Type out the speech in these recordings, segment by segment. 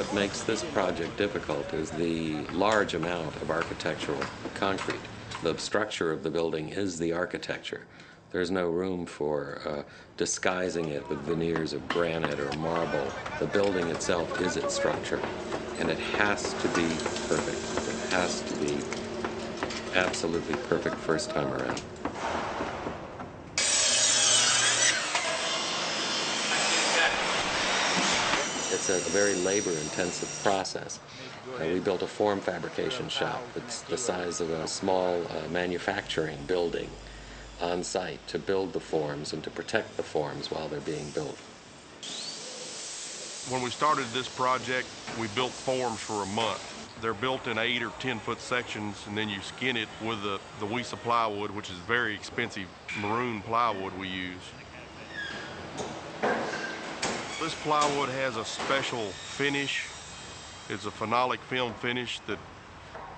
What makes this project difficult is the large amount of architectural concrete. The structure of the building is the architecture. There's no room for disguising it with veneers of granite or marble. The building itself is its structure, and it has to be perfect. It has to be absolutely perfect first time around. It's a very labor-intensive process. We built a form fabrication shop. It's the size of a small manufacturing building on site to build the forms and to protect the forms while they're being built. When we started this project, we built forms for a month. They're built in 8 or 10-foot sections, and then you skin it with the Wisa plywood, which is very expensive maroon plywood we use. This plywood has a special finish. It's a phenolic film finish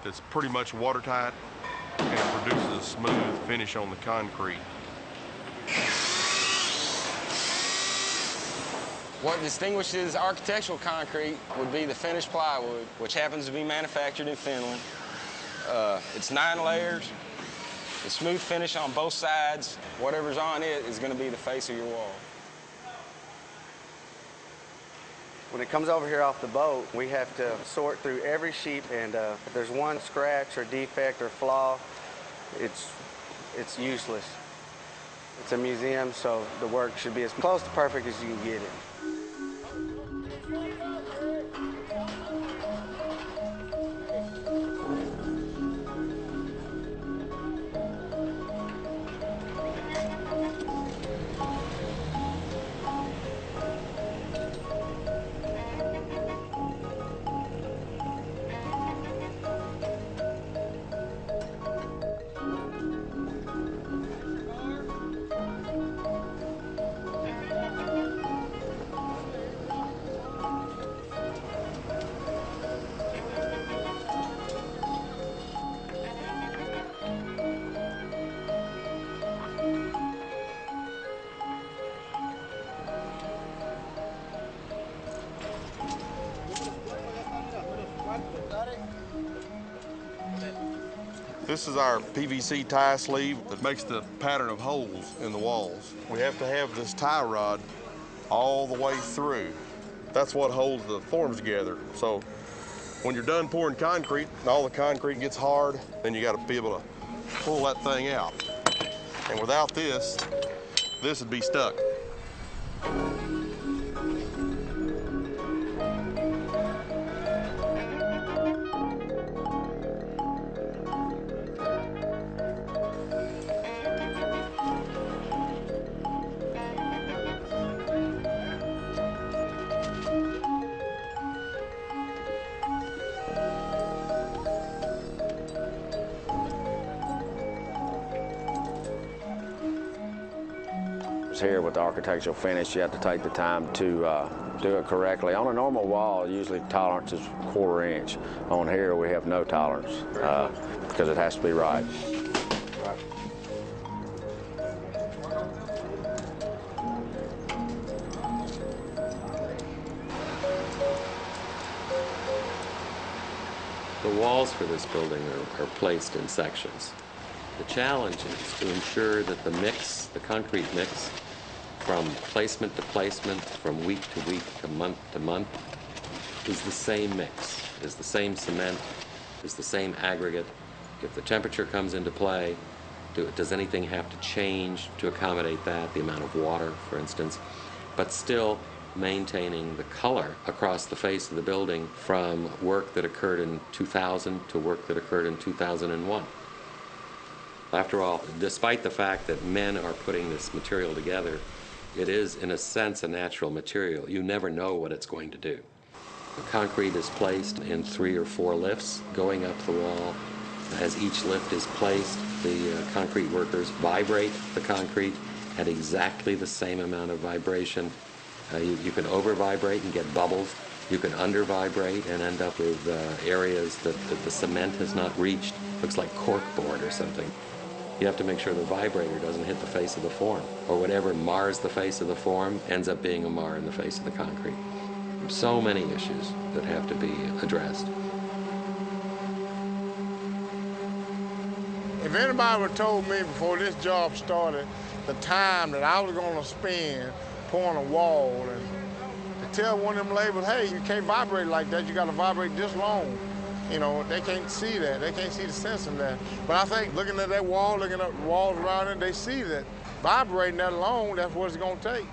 that's pretty much watertight, and it produces a smooth finish on the concrete. What distinguishes architectural concrete would be the finished plywood, which happens to be manufactured in Finland. It's 9 layers, the smooth finish on both sides. Whatever's on it is going to be the face of your wall. When it comes over here off the boat, we have to sort through every sheet, and if there's one scratch or defect or flaw, it's useless. It's a museum, so the work should be as close to perfect as you can get it. This is our PVC tie sleeve that makes the pattern of holes in the walls. We have to have this tie rod all the way through. That's what holds the forms together. So when you're done pouring concrete and all the concrete gets hard, then you got to be able to pull that thing out. And without this would be stuck. Here with the architectural finish, you have to take the time to do it correctly. On a normal wall, usually tolerance is 1/4 inch. On here, we have no tolerance because it has to be right. The walls for this building are placed in sections. The challenge is to ensure that the mix, the concrete mix, from placement to placement, from week to week, to month, is the same mix, is the same cement, is the same aggregate. If the temperature comes into play, does anything have to change to accommodate that, the amount of water, for instance, but still maintaining the color across the face of the building from work that occurred in 2000 to work that occurred in 2001. After all, despite the fact that men are putting this material together, it is, in a sense, a natural material. You never know what it's going to do. The concrete is placed in 3 or 4 lifts going up the wall. As each lift is placed, the concrete workers vibrate the concrete at exactly the same amount of vibration. You can over-vibrate and get bubbles. You can under-vibrate and end up with areas that the cement has not reached. Looks like corkboard or something. You have to make sure the vibrator doesn't hit the face of the form, or whatever mars the face of the form ends up being a mar in the face of the concrete. So many issues that have to be addressed. If anybody would have told me before this job started the time that I was going to spend pouring a wall, and to tell one of them laborers, hey, you can't vibrate like that, you got to vibrate this long. You know, they can't see that. They can't see the sense in that. But I think looking at that wall, looking at the walls around it, they see that vibrating that long, that's what it's going to take.